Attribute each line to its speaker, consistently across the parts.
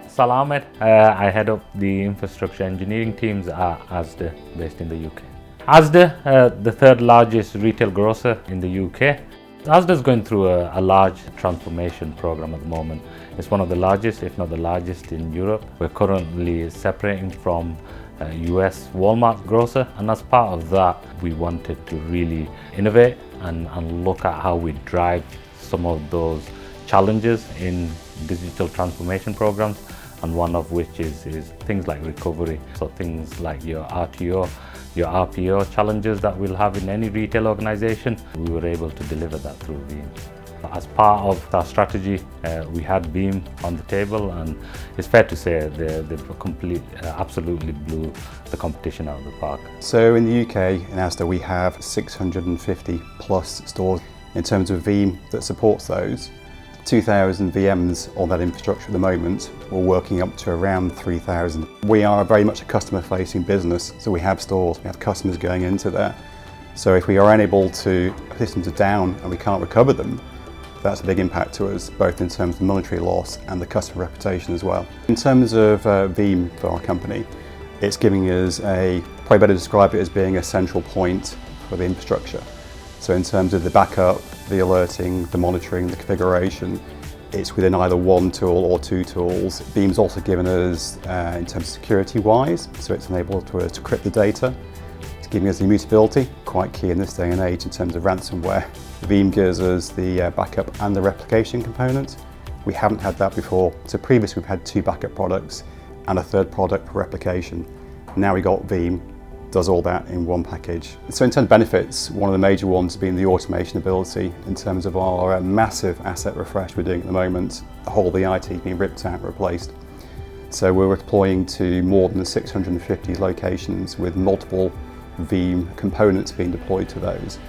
Speaker 1: Saleh Ahmed. I head up the infrastructure engineering teams at Asda, based in the UK. Asda, the third largest retail grocer in the UK. Asda is going through a large transformation program at the moment. It's one of the largest, if not the largest, in Europe. We're currently separating from US Walmart grocer, and as part of that we wanted to really innovate and look at how we drive some of those challenges in digital transformation programs, and one of which is things like recovery. So things like your RTO, your RPO challenges that we'll have in any retail organization, we were able to deliver that through Veeam. As part of our strategy, we had Veeam on the table, and it's fair to say they've absolutely blew the competition out of the park.
Speaker 2: So in the UK, in Asda, we have 650 plus stores. In terms of Veeam that supports those, 2,000 VMs on that infrastructure at the moment. We're working up to around 3,000. We are very much a customer-facing business, so we have stores, we have customers going into there. So if we are unable to, systems are down and we can't recover them, that's a big impact to us, both in terms of monetary loss and the customer reputation as well. In terms of Veeam for our company, it's giving us probably better describe it as being a central point for the infrastructure. So in terms of the backup, the alerting, the monitoring, the configuration, it's within either one tool or two tools. Veeam's also given us, in terms of security-wise, so it's enabled to encrypt the data. It's giving us the immutability, quite key in this day and age in terms of ransomware. Veeam gives us the backup and the replication component. We haven't had that before. So previously we've had two backup products and a third product for replication. Now we got Veeam, does all that in one package. So in terms of benefits, one of the major ones has been the automation ability in terms of our massive asset refresh we're doing at the moment. The whole of the IT being ripped out and replaced. So we're deploying to more than 650 locations with multiple Veeam components being deployed to those.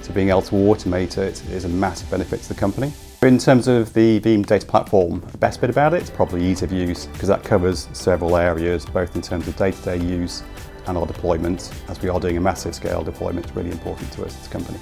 Speaker 2: So being able to automate it is a massive benefit to the company. In terms of the Veeam data platform, the best bit about it is probably ease of use, because that covers several areas, both in terms of day-to-day use and our deployment. As we are doing a massive scale deployment, it's really important to us as a company.